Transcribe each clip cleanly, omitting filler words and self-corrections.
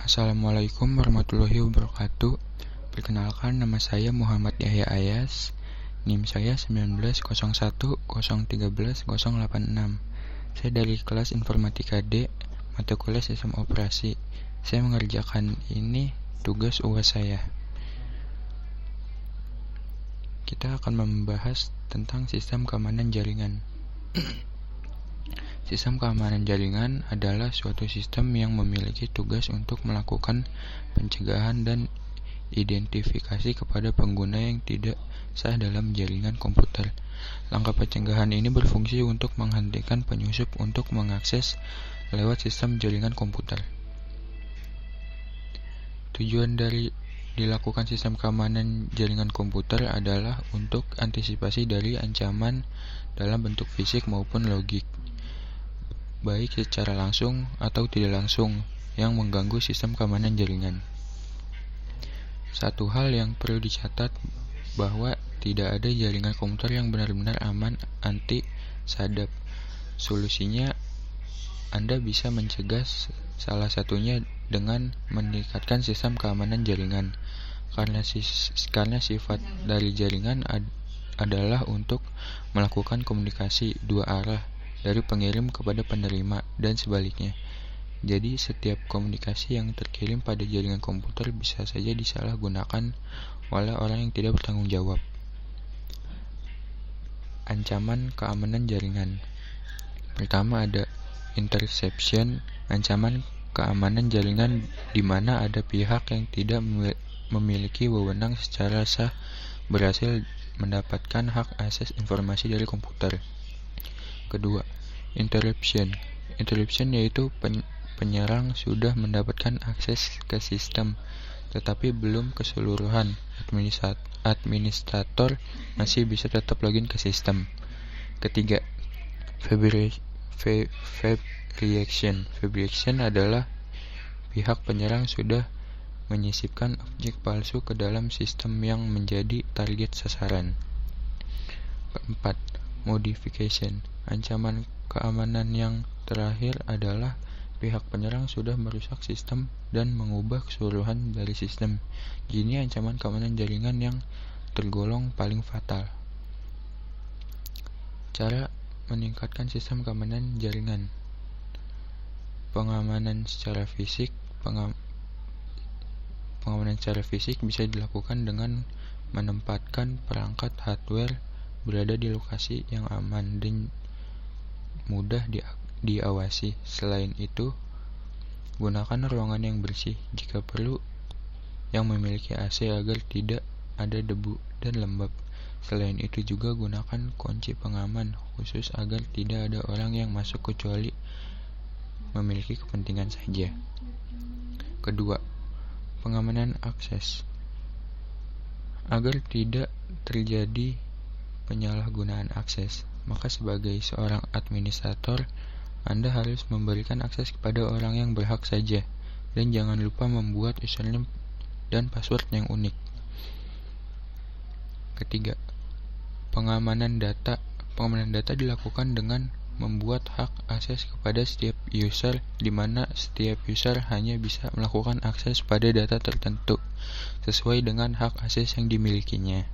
Assalamualaikum warahmatullahi wabarakatuh. Perkenalkan, nama saya Muhammad Yahya Ayas. NIM saya 1901013086. Saya dari kelas Informatika D, mata kuliah Sistem Operasi. Saya mengerjakan ini tugas UAS saya. Kita akan membahas tentang sistem keamanan jaringan. Sistem keamanan jaringan adalah suatu sistem yang memiliki tugas untuk melakukan pencegahan dan identifikasi kepada pengguna yang tidak sah dalam jaringan komputer. Langkah pencegahan ini berfungsi untuk menghentikan penyusup untuk mengakses lewat sistem jaringan komputer. Tujuan dari dilakukan sistem keamanan jaringan komputer adalah untuk antisipasi dari ancaman dalam bentuk fisik maupun logik, baik secara langsung atau tidak langsung, yang mengganggu sistem keamanan jaringan. Satu hal yang perlu dicatat bahwa tidak ada jaringan komputer yang benar-benar aman anti-sadap. Solusinya, Anda bisa mencegah salah satunya dengan meningkatkan sistem keamanan jaringan. Karena sifat dari jaringan adalah untuk melakukan komunikasi dua arah dari pengirim kepada penerima dan sebaliknya. Jadi setiap komunikasi yang terkirim pada jaringan komputer bisa saja disalahgunakan oleh orang yang tidak bertanggung jawab. Ancaman keamanan jaringan. Pertama ada interception, ancaman keamanan jaringan di mana ada pihak yang tidak memiliki wewenang secara sah berhasil mendapatkan hak akses informasi dari komputer. Kedua, interruption. Interruption yaitu penyerang sudah mendapatkan akses ke sistem, tetapi belum keseluruhan. Administrator masih bisa tetap login ke sistem. Ketiga, fabrication. Fabrication adalah pihak penyerang sudah menyisipkan objek palsu ke dalam sistem yang menjadi target sasaran. Keempat, modification. Ancaman keamanan yang terakhir adalah pihak penyerang sudah merusak sistem dan mengubah keseluruhan dari sistem. Gini ancaman keamanan jaringan yang tergolong paling fatal. Cara meningkatkan sistem keamanan jaringan. Pengamanan secara fisik. Pengamanan secara fisik bisa dilakukan dengan menempatkan perangkat hardware berada di lokasi yang aman dan mudah diawasi. Selain itu, gunakan ruangan yang bersih, jika perlu yang memiliki AC agar tidak ada debu dan lembab. Selain itu juga gunakan kunci pengaman khusus agar tidak ada orang yang masuk kecuali memiliki kepentingan saja. Kedua, pengamanan akses. Agar tidak terjadi penyalahgunaan akses, maka sebagai seorang administrator, Anda harus memberikan akses kepada orang yang berhak saja, dan jangan lupa membuat username dan password yang unik. Ketiga, pengamanan data. Pengamanan data dilakukan dengan membuat hak akses kepada setiap user, di mana setiap user hanya bisa melakukan akses pada data tertentu sesuai dengan hak akses yang dimilikinya.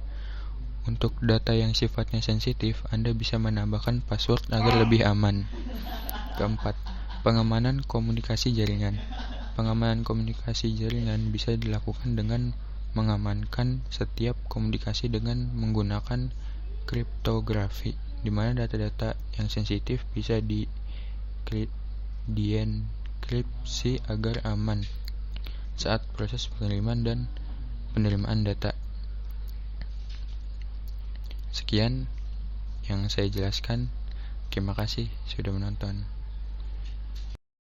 Untuk data yang sifatnya sensitif, Anda bisa menambahkan password agar lebih aman. Keempat, pengamanan komunikasi jaringan. Pengamanan komunikasi jaringan bisa dilakukan dengan mengamankan setiap komunikasi dengan menggunakan kriptografi, di mana data-data yang sensitif bisa dienkripsi agar aman saat proses pengiriman dan penerimaan data. Sekian yang saya jelaskan. Terima kasih sudah menonton.